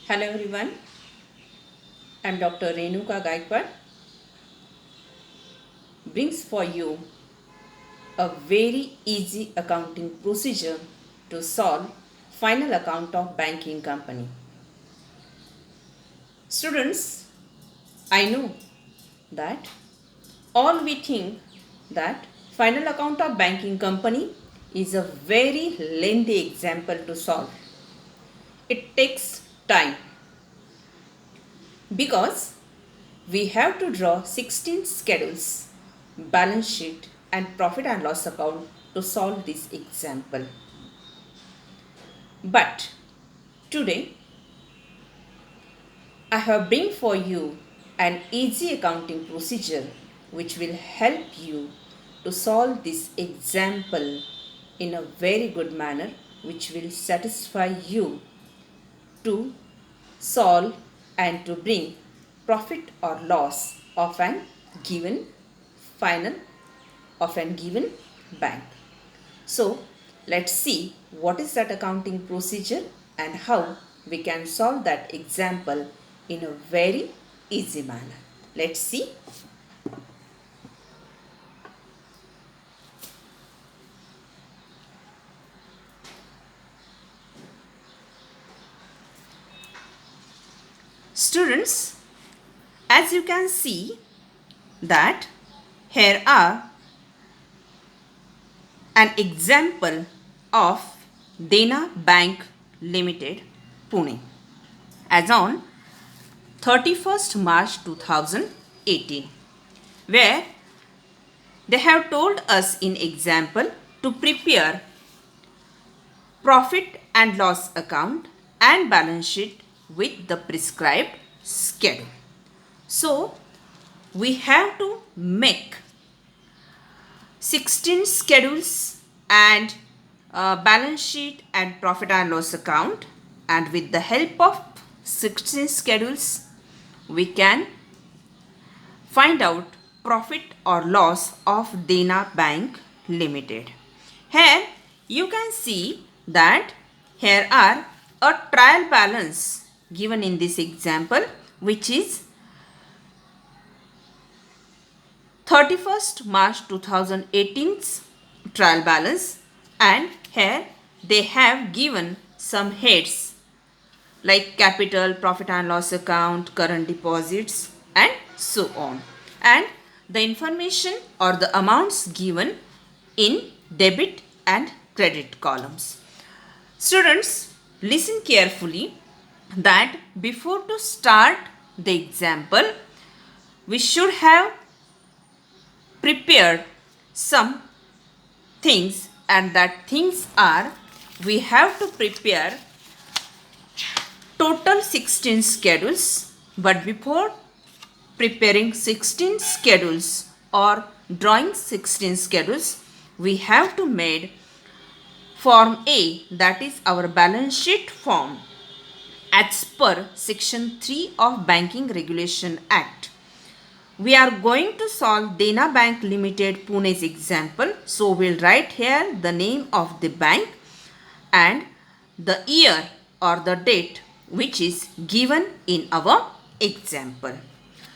Hello everyone, I'm Dr. Renuka Gaikwad brings for you a very easy accounting procedure to solve final account of banking company. Students, I know that all we think that final account of banking company is a very lengthy example to solve. It takes time because we have to draw 16 schedules, balance sheet and profit and loss account to solve this example. But today I have bring for you an easy accounting procedure which will help you to solve this example in a very good manner which will satisfy you to solve and to bring profit or loss of an given final of an given bank. So let's see what is that accounting procedure and how we can solve that example in a very easy manner. Let's see. Students, as you can see that here are an example of Dena Bank Limited, Pune, as on 31st March 2018, where they have told us in example to prepare profit and loss account and balance sheet with the prescribed schedule. So, we have to make 16 schedules and balance sheet and profit and loss account, and with the help of 16 schedules we can find out profit or loss of Dena Bank Limited. Here you can see that here are a trial balance given in this example, which is 31st March 2018's trial balance, and here they have given some heads like capital, profit and loss account, current deposits and so on, and the information or the amounts given in debit and credit columns. Students, listen carefully that before to start the example we should have prepared some things, and that things are we have to prepare total 16 schedules, but before preparing 16 schedules or drawing 16 schedules we have to make form A, that is our balance sheet form, as per section 3 of Banking Regulation Act. We are going to solve Dena Bank Limited Pune's example. So we'll write here the name of the bank and the year or the date which is given in our example.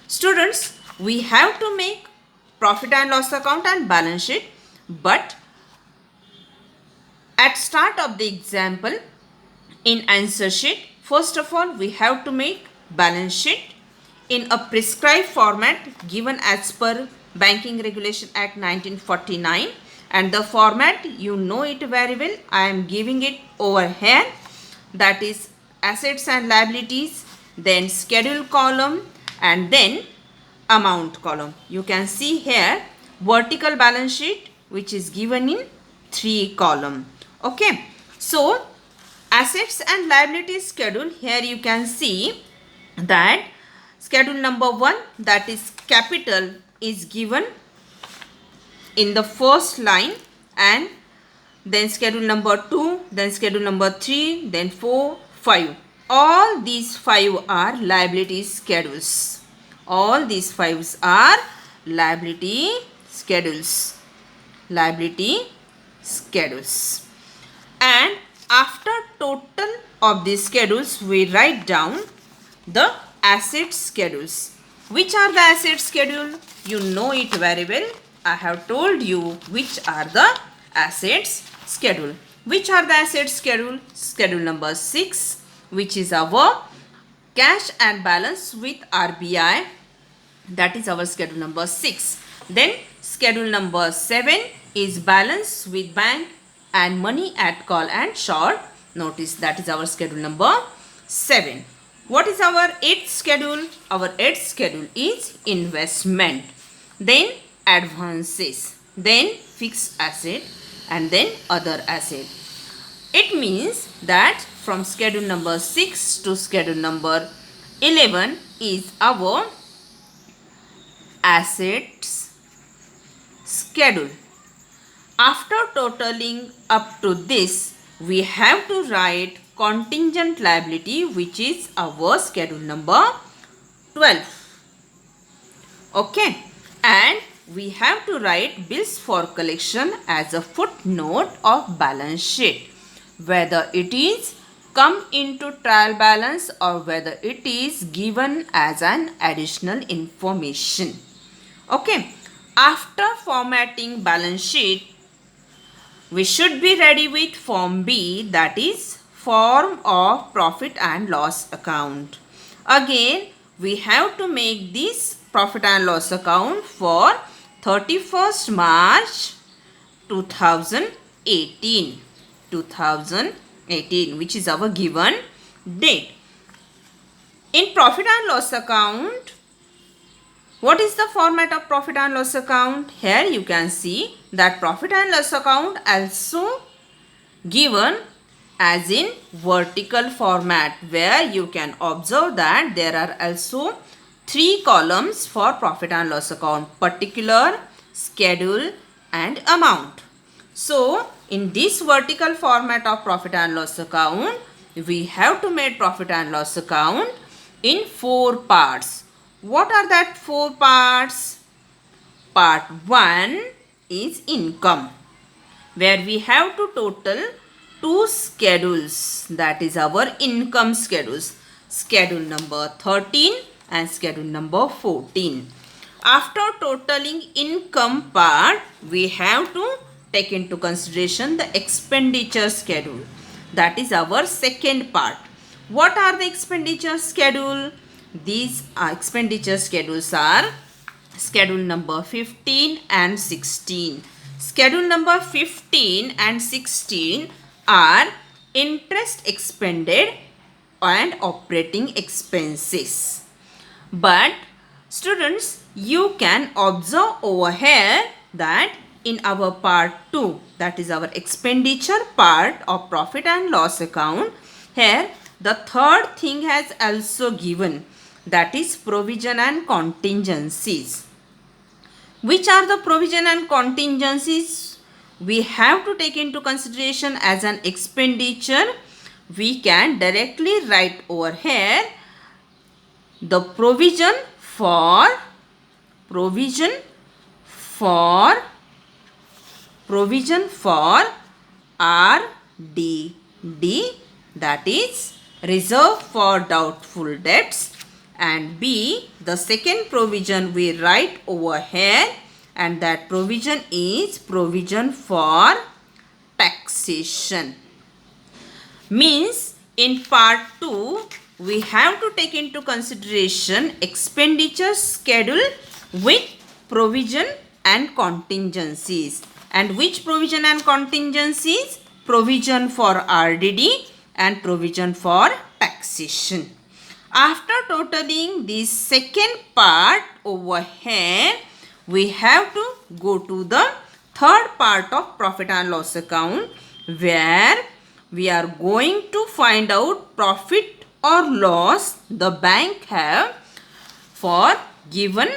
Students, we have to make profit and loss account and balance sheet, but at start of the example in answer sheet, first of all we have to make balance sheet in a prescribed format given as per Banking Regulation Act 1949, and the format you know it very well. I am giving it over here, that is assets and liabilities, then schedule column and then amount column. You can see here vertical balance sheet which is given in 3 column. Okay, so assets and liabilities schedule, here you can see that schedule number 1, that is capital, is given in the first line, and then schedule number 2, then schedule number 3, then 4, 5. All these 5 are liability schedules. All these 5 are liability schedules. Liability schedules. And After total of these schedules, we write down the asset schedules. Which are the asset schedule? You know it very well. I have told you which are the assets schedule. Which are the assets schedule? Schedule number 6, which is our cash and balance with RBI. That is our schedule number 6. Then schedule number 7 is balance with bank and money at call and short notice. That is our schedule number 7. What is our 8th schedule? Our 8th schedule is investment, then advances, then fixed asset, and then other asset. It means that from schedule number 6 to schedule number 11 is our assets schedule. After totaling up to this, we have to write contingent liability, which is our schedule number 12. Okay, and we have to write bills for collection as a footnote of balance sheet, whether it is come into trial balance or whether it is given as an additional information. Okay, after formatting balance sheet, we should be ready with form B, that is form of profit and loss account. Again, we have to make this profit and loss account for 31st March 2018, which is our given date. In profit and loss account, what is the format of profit and loss account? Here you can see that profit and loss account also given as in vertical format, where you can observe that there are also 3 columns for profit and loss account: particular, schedule, and amount. So in this vertical format of profit and loss account, we have to make profit and loss account in 4 parts. What are that 4 parts? Part 1 is income, where we have to total 2 schedules, that is our income schedules, schedule number 13 and schedule number 14. After totaling income part, we have to take into consideration the expenditure schedule, that is our second part. What are the expenditure schedule? These expenditure schedules are schedule number 15 and 16. Schedule number 15 and 16 are interest expended and operating expenses. But students, you can observe over here that in our part 2, that is our expenditure part of profit and loss account, here the third thing has also given, that is provision and contingencies. Which are the provision and contingencies? We have to take into consideration as an expenditure. We can directly write over here the provision for RDD, that is reserve for doubtful debts, and B, the second provision we write over here, and that provision is provision for taxation. Means in part 2, we have to take into consideration expenditure schedule with provision and contingencies. And which provision and contingencies? Provision for RDD and provision for taxation. After totaling this second part over here, we have to go to the third part of profit and loss account, where we are going to find out profit or loss the bank have for given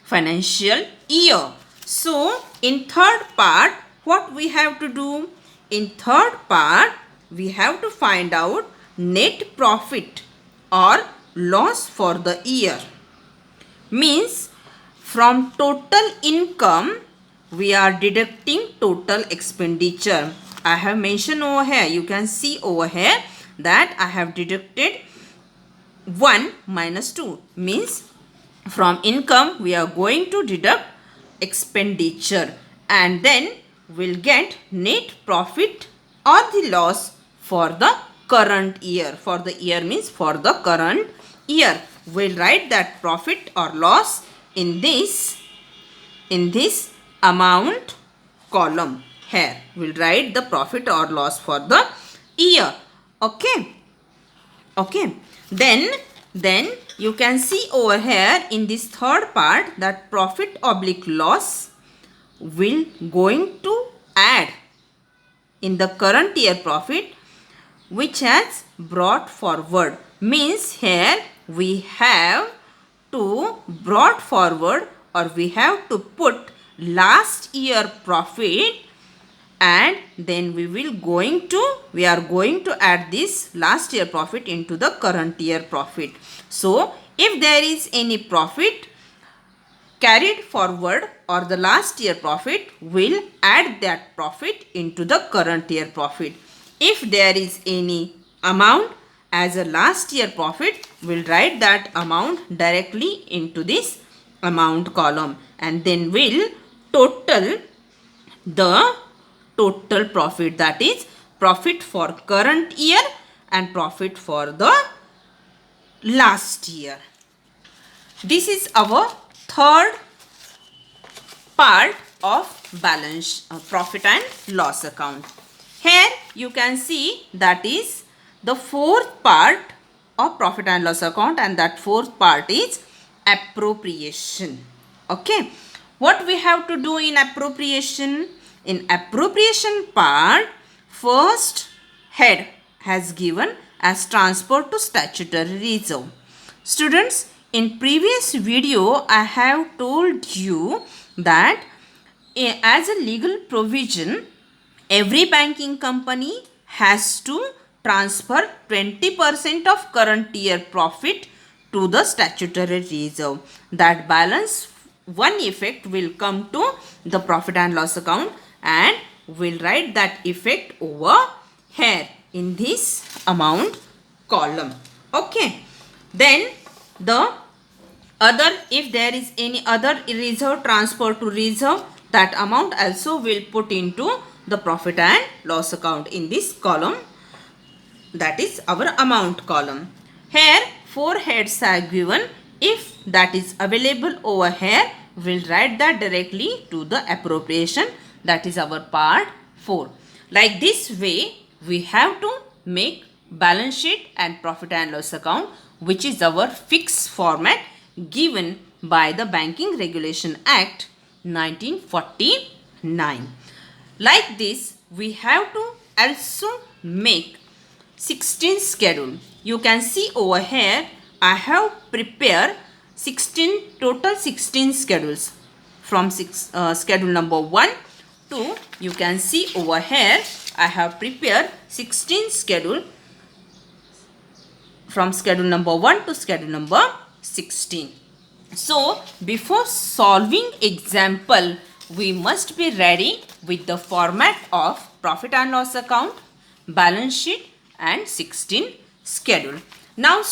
financial year. So in third part, what we have to do? In third part, we have to find out net profit or loss for the year. Means from total income, we are deducting total expenditure. I have mentioned over here. You can see over here that I have deducted 1 minus 2. Means from income we are going to deduct expenditure, and then we'll get net profit or the loss for the current year. For the year means for the current year. We'll write that profit or loss in this amount column. Here we'll write the profit or loss for the year. Okay. Then you can see over here in this third part that profit oblique loss will going to add in the current year profit which has brought forward. Means here we have to brought forward, or we have to put last year profit, and then we are going to add this last year profit into the current year profit. So if there is any profit carried forward or the last year profit, will add that profit into the current year profit. If there is any amount as a last year profit, we'll write that amount directly into this amount column, and then we'll total the total profit, that is profit for current year and profit for the last year. This is our third part of balance profit and loss account. Here you can see that is the fourth part of profit and loss account, and that fourth part is appropriation. Okay, what we have to do in appropriation? In appropriation part, first head has given as transfer to statutory reserve. Students, in previous video I have told you that as a legal provision, every banking company has to transfer 20% of current year profit to the statutory reserve. That balance one effect will come to the profit and loss account, and we'll write that effect over here in this amount column. Okay. Then the other, if there is any other reserve transfer to reserve, that amount also will put into the profit and loss account in this column, that is our amount column. Here 4 heads are given. If that is available over here, we'll write that directly to the appropriation, that is our part 4. Like this way we have to make balance sheet and profit and loss account, which is our fixed format given by the Banking Regulation Act 1949. Like this we have to also make 16 schedule. You can see over here I have prepared total 16 schedules from schedule number 1 to, you can see over here I have prepared 16 schedule from schedule number 1 to schedule number 16. So before solving example, we must be ready with the format of profit and loss account, balance sheet and 16 schedule. Now